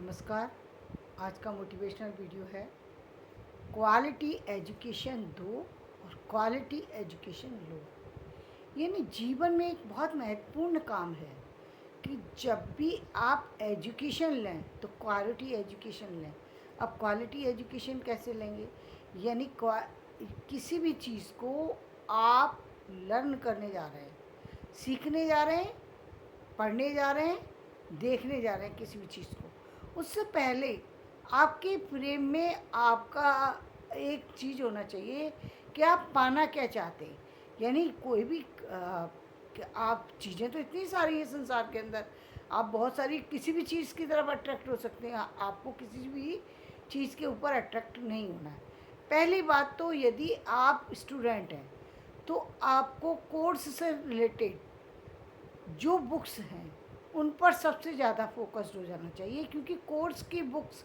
नमस्कार। आज का मोटिवेशनल वीडियो है क्वालिटी एजुकेशन दो और क्वालिटी एजुकेशन लो। यानी जीवन में एक बहुत महत्वपूर्ण काम है कि जब भी आप एजुकेशन लें तो क्वालिटी एजुकेशन लें। अब क्वालिटी एजुकेशन कैसे लेंगे? यानी किसी भी चीज़ को आप लर्न करने जा रहे हैं, सीखने जा रहे हैं, पढ़ने जा रहे हैं, देखने जा रहे हैं किसी भी चीज़ को, उससे पहले आपके फ्रेम में आपका एक चीज़ होना चाहिए कि आप पाना क्या चाहते हैं। यानी कोई भी कि आप चीज़ें तो इतनी सारी हैं संसार के अंदर, आप बहुत सारी किसी भी चीज़ की तरफ अट्रैक्ट हो सकते हैं। आपको किसी भी चीज़ के ऊपर अट्रैक्ट नहीं होना है। पहली बात तो यदि आप स्टूडेंट हैं तो आपको कोर्स से रिलेटेड जो बुक्स हैं उन पर सबसे ज़्यादा फोकस्ड हो जाना चाहिए, क्योंकि कोर्स की बुक्स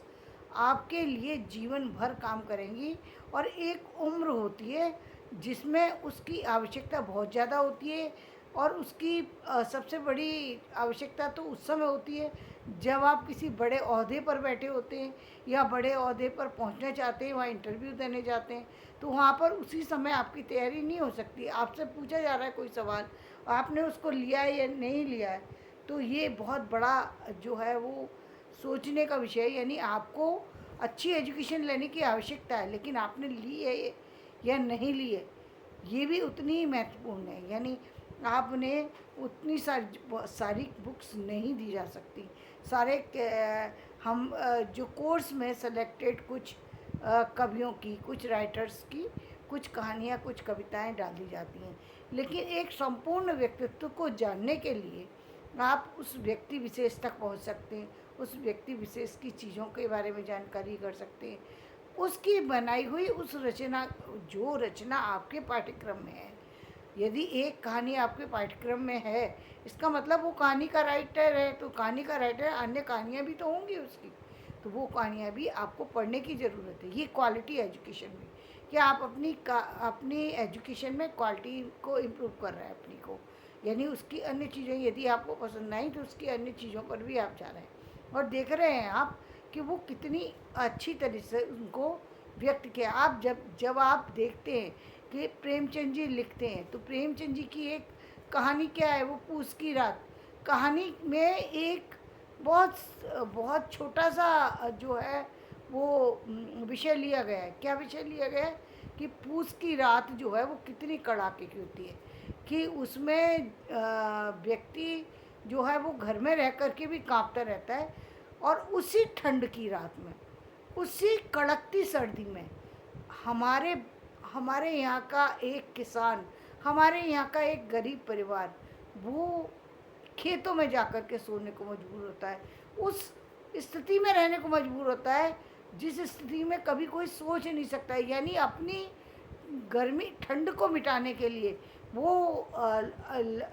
आपके लिए जीवन भर काम करेंगी। और एक उम्र होती है जिसमें उसकी आवश्यकता बहुत ज़्यादा होती है, और उसकी सबसे बड़ी आवश्यकता तो उस समय होती है जब आप किसी बड़े ओहदे पर बैठे होते हैं या बड़े ओहदे पर पहुंचना चाहते हैं, वहाँ इंटरव्यू देने जाते हैं। तो वहाँ पर उसी समय आपकी तैयारी नहीं हो सकती। आपसे पूछा जा रहा है कोई सवाल, आपने उसको लिया है या नहीं लिया है, तो ये बहुत बड़ा जो है वो सोचने का विषय है। यानी आपको अच्छी एजुकेशन लेने की आवश्यकता है, लेकिन आपने ली है या नहीं ली है, ये भी उतनी ही महत्वपूर्ण है। यानी आपने उतनी सारी बुक्स नहीं दी जा सकती। सारे हम जो कोर्स में सेलेक्टेड कुछ कवियों की, कुछ राइटर्स की कुछ कहानियाँ, कुछ कविताएं डाल दी जाती हैं, लेकिन एक संपूर्ण व्यक्तित्व को जानने के लिए आप उस व्यक्ति विशेष तक पहुंच सकते हैं, उस व्यक्ति विशेष की चीज़ों के बारे में जानकारी कर सकते हैं। उसकी बनाई हुई उस रचना, जो रचना आपके पाठ्यक्रम में है, यदि एक कहानी आपके पाठ्यक्रम में है, इसका मतलब वो कहानी का राइटर है, तो कहानी का राइटर अन्य कहानियाँ भी तो होंगी उसकी, तो वो कहानियाँ भी आपको पढ़ने की ज़रूरत है। ये क्वालिटी एजुकेशन में कि आप अपनी एजुकेशन में क्वालिटी को इम्प्रूव कर रहे हैं अपनी को। यानी उसकी अन्य चीज़ें यदि आपको पसंद आई तो उसकी अन्य चीज़ों पर भी आप जा रहे हैं और देख रहे हैं आप कि वो कितनी अच्छी तरह से उनको व्यक्त किया। आप जब आप देखते हैं कि प्रेमचंद जी लिखते हैं, तो प्रेमचंद जी की एक कहानी क्या है, वो पूस की रात। कहानी में एक बहुत बहुत छोटा सा जो है वो विषय लिया गया है। क्या विषय लिया गया है कि पूस की रात जो है वो कितनी कड़ाके की होती है, कि उसमें व्यक्ति जो है वो घर में रह कर के भी कांपता रहता है। और उसी ठंड की रात में, उसी कड़कती सर्दी में हमारे हमारे यहाँ का एक किसान, हमारे यहाँ का एक गरीब परिवार, वो खेतों में जाकर के सोने को मजबूर होता है, उस स्थिति में रहने को मजबूर होता है जिस स्थिति में कभी कोई सोच नहीं सकता है। यानी अपनी गर्मी, ठंड को मिटाने के लिए वो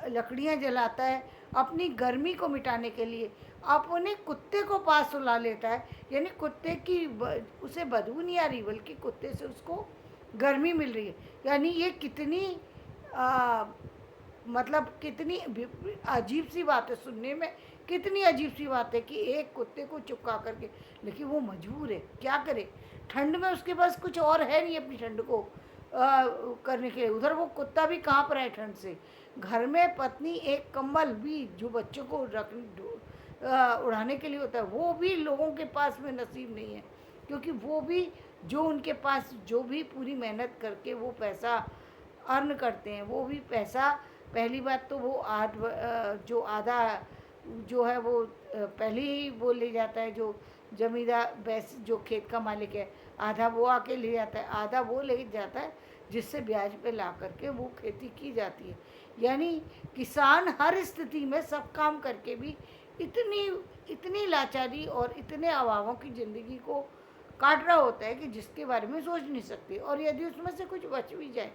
लकड़ियाँ जलाता है, अपनी गर्मी को मिटाने के लिए अपने कुत्ते को पास सुला लेता है। यानी कुत्ते की उसे बदबू नहीं आ रही, बल्कि कुत्ते से उसको गर्मी मिल रही है। यानी ये कितनी आ, मतलब कितनी अजीब सी बात है सुनने में, कितनी अजीब सी बात है कि एक कुत्ते को चुपका करके, लेकिन वो मजबूर है, क्या करे। ठंड में उसके पास कुछ और है नहीं अपनी ठंड को करने के लिए। उधर वो कुत्ता भी कांप रहा है ठंड से। घर में पत्नी एक कंबल भी जो बच्चों को उड़ाने के लिए होता है, वो भी लोगों के पास में नसीब नहीं है, क्योंकि वो भी जो उनके पास जो भी पूरी मेहनत करके वो पैसा अर्न करते हैं, वो भी पैसा पहली बात तो वो जो आधा जो है वो पहले ही वो ले जाता है, जो जमींदार वैसे जो खेत का मालिक है, आधा वो आके ले जाता है, आधा वो ले जाता है जिससे ब्याज पे ला करके वो खेती की जाती है। यानी किसान हर स्थिति में सब काम करके भी इतनी इतनी लाचारी और इतने अभावों की ज़िंदगी को काट रहा होता है कि जिसके बारे में सोच नहीं सकते। और यदि उसमें से कुछ बच भी जाए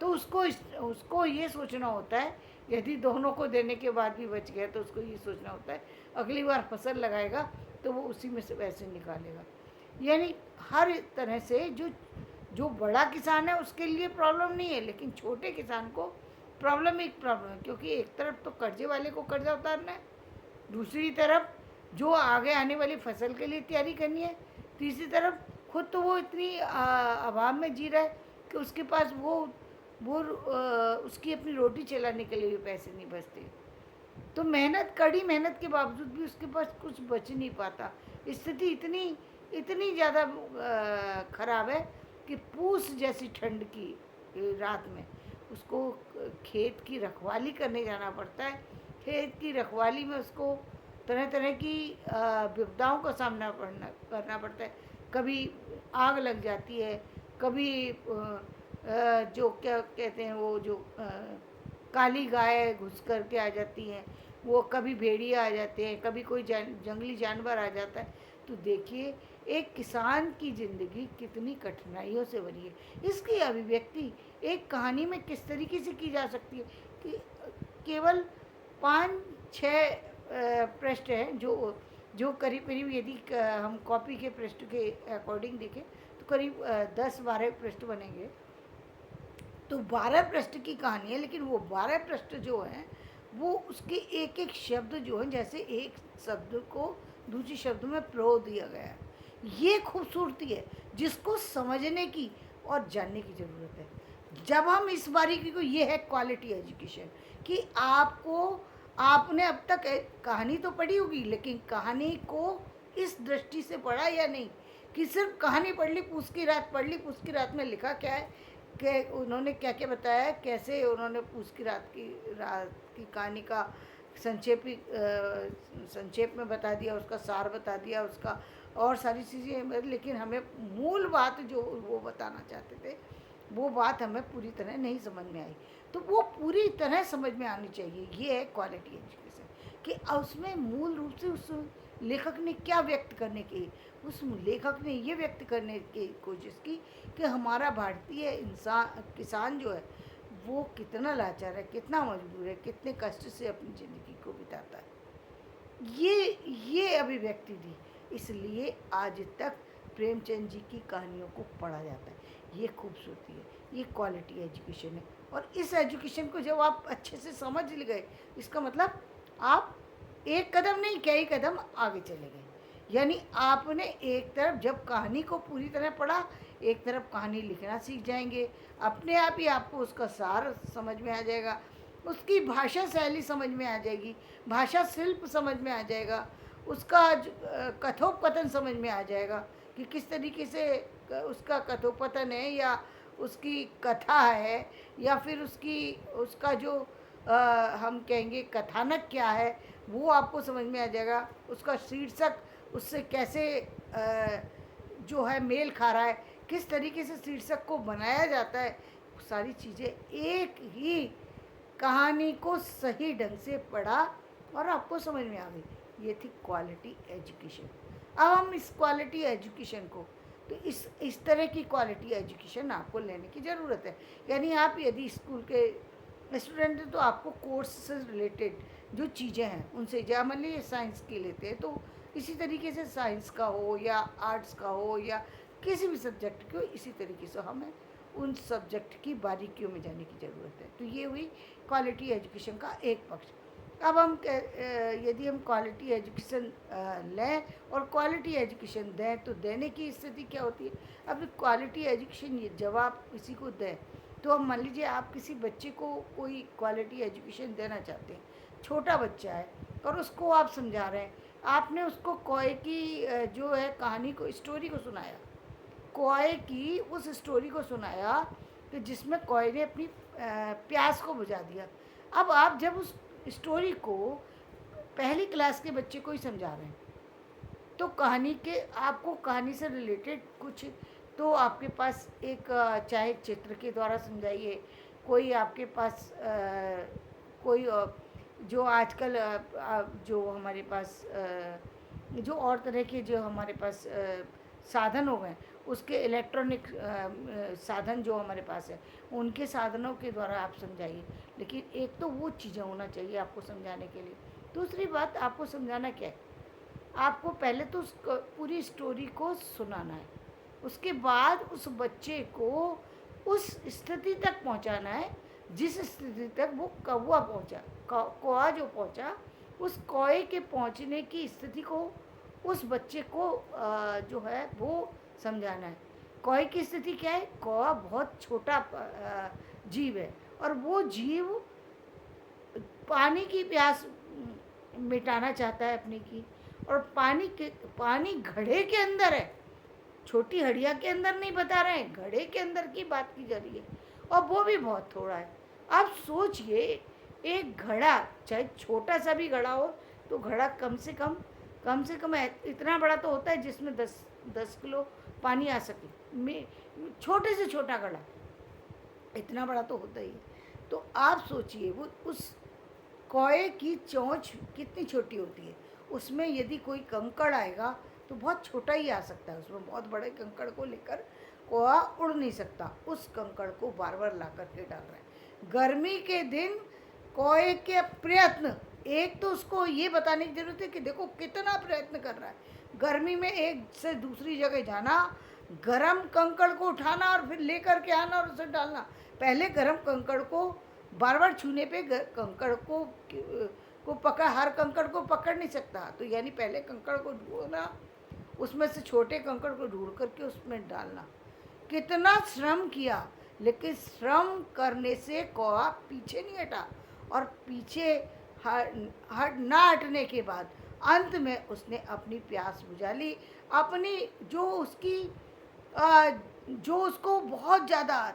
तो उसको ये सोचना होता है, यदि दोनों को देने के बाद भी बच गया तो उसको ये सोचना होता है अगली बार फसल लगाएगा तो वो उसी में से पैसे निकालेगा। यानी हर तरह से जो जो बड़ा किसान है उसके लिए प्रॉब्लम नहीं है, लेकिन छोटे किसान को प्रॉब्लम है, क्योंकि एक तरफ तो कर्जे वाले को कर्जा उतारना है, दूसरी तरफ जो आगे आने वाली फसल के लिए तैयारी करनी है, तीसरी तरफ खुद तो वो इतनी अभाव में जी रहा है कि उसके पास वो उसकी अपनी रोटी चलाने के लिए भी पैसे नहीं बचते। तो मेहनत, कड़ी मेहनत के बावजूद भी उसके पास कुछ बच नहीं पाता। स्थिति इतनी इतनी ज़्यादा खराब है कि पूस जैसी ठंड की रात में उसको खेत की रखवाली करने जाना पड़ता है। खेत की रखवाली में उसको तरह तरह की विपदाओं का सामना करना पड़ता है। कभी आग लग जाती है, कभी जो क्या कहते हैं वो जो काली गाय घुस कर के आ जाती हैं, वो कभी भेड़िया आ जाते हैं, कभी कोई जंगली जानवर आ जाता है। तो देखिए एक किसान की ज़िंदगी कितनी कठिनाइयों से भरी है। इसकी अभिव्यक्ति एक कहानी में किस तरीके से की जा सकती है कि केवल 5-6 पृष्ठ हैं, जो करीब करीब यदि हम कॉपी के पृष्ठ के अकॉर्डिंग देखें तो करीब 10-12 पृष्ठ बनेंगे। तो 12 पृष्ठ की कहानी है, लेकिन वो 12 पृष्ठ जो हैं वो उसके एक एक शब्द जो हैं, जैसे एक शब्द को दूसरे शब्द में प्रो दिया गया है। ये खूबसूरती है जिसको समझने की और जानने की ज़रूरत है। जब हम इस बारीकी को, ये है क्वालिटी एजुकेशन, कि आपने अब तक कहानी तो पढ़ी होगी, लेकिन कहानी को इस दृष्टि से पढ़ा या नहीं कि सिर्फ कहानी पढ़ ली, पूस की रात पढ़ ली, पूस की रात में लिखा क्या है कि उन्होंने क्या क्या बताया, कैसे उन्होंने पूस की रात की कहानी का संक्षेप में बता दिया, उसका सार बता दिया, उसका और सारी चीज़ें, लेकिन हमें मूल बात जो वो बताना चाहते थे वो बात हमें पूरी तरह नहीं समझ में आई। तो वो पूरी तरह समझ में आनी चाहिए। ये है क्वालिटी एजुकेशन कि उसमें मूल रूप से उस लेखक ने क्या व्यक्त करने की, उस लेखक ने ये व्यक्त करने की कोशिश की कि हमारा भारतीय इंसान किसान जो है वो कितना लाचार है, कितना मजबूर है, कितने कष्ट से अपनी ज़िंदगी को बिताता है। ये अभिव्यक्ति दी, इसलिए आज तक प्रेमचंद जी की कहानियों को पढ़ा जाता है। ये खूबसूरती है, ये क्वालिटी एजुकेशन है। और इस एजुकेशन को जब आप अच्छे से समझ गए, इसका मतलब आप एक कदम नहीं, कई कदम आगे चले गए। यानी आपने एक तरफ जब कहानी को पूरी तरह पढ़ा, एक तरफ कहानी लिखना सीख जाएंगे। अपने आप ही आपको उसका सार समझ में आ जाएगा, उसकी भाषा शैली समझ में आ जाएगी, भाषा शिल्प समझ में आ जाएगा, उसका कथोपकथन समझ में आ जाएगा कि किस तरीके से उसका कथोपकथन है, या उसकी कथा है, या फिर उसका जो हम कहेंगे कथानक क्या है, वो आपको समझ में आ जाएगा। उसका शीर्षक उससे कैसे जो है मेल खा रहा है, किस तरीके से शीर्षक को बनाया जाता है, सारी चीज़ें एक ही कहानी को सही ढंग से पढ़ा और आपको समझ में आ गई। ये थी क्वालिटी एजुकेशन। अब हम इस क्वालिटी एजुकेशन को, तो इस तरह की क्वालिटी एजुकेशन आपको लेने की ज़रूरत है। यानी आप यदि स्कूल के स्टूडेंट हैं तो आपको कोर्स से रिलेटेड जो चीज़ें हैं उनसे, या मान लीजिए साइंस की लेते हैं तो इसी तरीके से साइंस का हो या आर्ट्स का हो या किसी भी सब्जेक्ट को, इसी तरीके से हमें उन सब्जेक्ट की बारीकियों में जाने की ज़रूरत है। तो ये हुई क्वालिटी एजुकेशन का एक पक्ष। अब हम यदि हम क्वालिटी एजुकेशन लें और क्वालिटी एजुकेशन दें तो देने की स्थिति क्या होती है। अब क्वालिटी एजुकेशन जब आप किसी को दें, तो अब मान लीजिए आप किसी बच्चे को कोई क्वालिटी एजुकेशन देना चाहते हैं, छोटा बच्चा है और उसको आप समझा रहे हैं, आपने उसको कौए की जो है कहानी को, स्टोरी को सुनाया, कौए की उस स्टोरी को सुनाया कि जिसमें कौए ने अपनी प्यास को बुझा दिया। अब आप जब उस स्टोरी को पहली क्लास के बच्चे को ही समझा रहे हैं, तो कहानी के, आपको कहानी से रिलेटेड कुछ तो आपके पास एक चाहे चित्र के द्वारा समझाइए, कोई आपके पास कोई जो आजकल जो हमारे पास जो और तरह के जो हमारे पास साधन हो गए, उसके इलेक्ट्रॉनिक साधन जो हमारे पास है, उनके साधनों के द्वारा आप समझाइए। लेकिन एक तो वो चीज़ें होना चाहिए आपको समझाने के लिए। दूसरी बात, आपको समझाना क्या है, आपको पहले तो उस पूरी स्टोरी को सुनाना है, उसके बाद उस बच्चे को उस स्थिति तक पहुंचाना है जिस स्थिति तक वो कौवा पहुंचा, कौवा जो पहुंचा उस कौए के पहुंचने की स्थिति को उस बच्चे को जो है वो समझाना है। कौए की स्थिति क्या है? कौवा बहुत छोटा जीव है और वो जीव पानी की प्यास मिटाना चाहता है अपने की, और पानी घड़े के अंदर है, छोटी हड़िया के अंदर नहीं बता रहे हैं, घड़े के अंदर की बात की जा रही है, और वो भी बहुत थोड़ा है। आप सोचिए, एक घड़ा, चाहे छोटा सा भी घड़ा हो, तो घड़ा कम से कम इतना बड़ा तो होता है जिसमें 10 किलो पानी आ सके। छोटे से छोटा घड़ा इतना बड़ा तो होता ही है। तो आप सोचिए वो उस कौए की चोंच कितनी छोटी होती है, उसमें यदि कोई कंकड़ आएगा तो बहुत छोटा ही आ सकता है, उसमें बहुत बड़े कंकड़ को लेकर कौआ उड़ नहीं सकता। उस कंकड़ को बार बार ला करके डाल रहा है। गर्मी के दिन कौए के प्रयत्न, एक तो उसको ये बताने की जरूरत है कि देखो कितना प्रयत्न कर रहा है। गर्मी में एक से दूसरी जगह जाना, गरम कंकड़ को उठाना और फिर लेकर के आना और उसे डालना। पहले गरम कंकड़ को बार बार छूने पे कंकड़ को पकड़, हर कंकड़ को पकड़ नहीं सकता, तो यानी पहले कंकड़ को ढूंढना, उसमें से छोटे कंकड़ को ढूंढ करके उसमें डालना। कितना श्रम किया, लेकिन श्रम करने से कौवा पीछे नहीं हटा, और पीछे हट ना हटने के बाद अंत में उसने अपनी प्यास बुझा ली। अपनी जो उसको बहुत ज़्यादा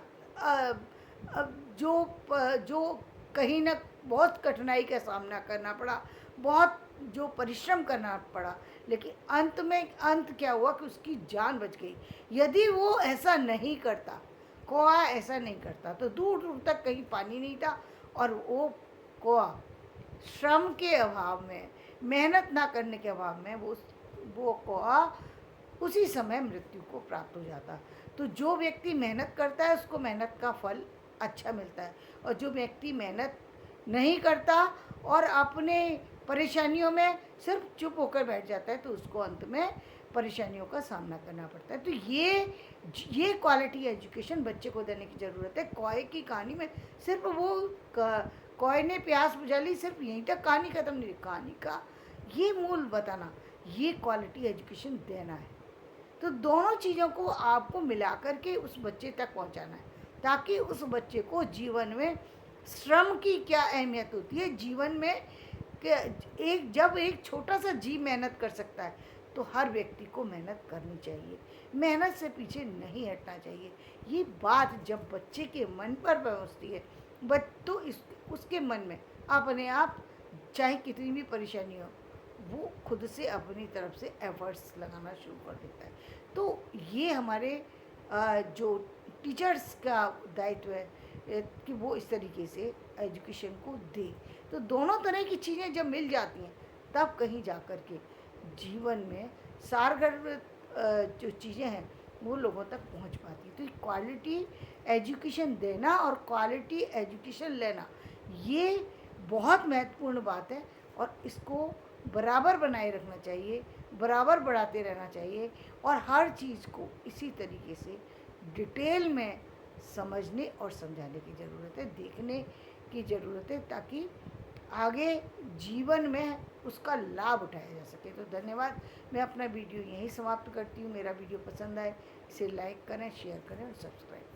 जो कहीं ना बहुत कठिनाई का सामना करना पड़ा, बहुत जो परिश्रम करना पड़ा, लेकिन अंत क्या हुआ कि उसकी जान बच गई। यदि वो ऐसा नहीं करता, कौवा ऐसा नहीं करता, तो दूर दूर तक कहीं पानी नहीं था, और वो कौवा श्रम के अभाव में, मेहनत ना करने के अभाव में वो कौवा उसी समय मृत्यु को प्राप्त हो जाता। तो जो व्यक्ति मेहनत करता है उसको मेहनत का फल अच्छा मिलता है, और जो व्यक्ति मेहनत नहीं करता और अपने परेशानियों में सिर्फ चुप होकर बैठ जाता है, तो उसको अंत में परेशानियों का सामना करना पड़ता है। तो ये क्वालिटी एजुकेशन बच्चे को देने की ज़रूरत है। कौए की कहानी में सिर्फ वो कौए ने प्यास बुझा ली, सिर्फ यहीं तक कहानी खत्म नहीं, कहानी का ये मूल बताना, ये क्वालिटी एजुकेशन देना है। तो दोनों चीज़ों को आपको मिला करके उस बच्चे तक पहुंचाना है, ताकि उस बच्चे को जीवन में श्रम की क्या अहमियत होती है, जीवन में जब एक छोटा सा जीव मेहनत कर सकता है, तो हर व्यक्ति को मेहनत करनी चाहिए, मेहनत से पीछे नहीं हटना चाहिए। ये बात जब बच्चे के मन पर पहुंचती है, तो उसके मन में अपने आप चाहे कितनी भी परेशानी हो, वो खुद से अपनी तरफ से एफर्ट्स लगाना शुरू कर देता है। तो ये हमारे जो टीचर्स का दायित्व है कि वो इस तरीके से एजुकेशन को दे। तो दोनों तरह की चीज़ें जब मिल जाती हैं, तब कहीं जा कर के जीवन में सारगर जो चीज़ें हैं वो लोगों तक पहुंच पाती है। तो क्वालिटी एजुकेशन देना और क्वालिटी एजुकेशन लेना, ये बहुत महत्वपूर्ण बात है, और इसको बराबर बनाए रखना चाहिए, बराबर बढ़ाते रहना चाहिए, और हर चीज़ को इसी तरीके से डिटेल में समझने और समझाने की ज़रूरत है, देखने की ज़रूरत है, ताकि आगे जीवन में उसका लाभ उठाया जा सके। तो धन्यवाद। मैं अपना वीडियो यहीं समाप्त करती हूँ। मेरा वीडियो पसंद आए इसे लाइक करें, शेयर करें और सब्सक्राइब करें।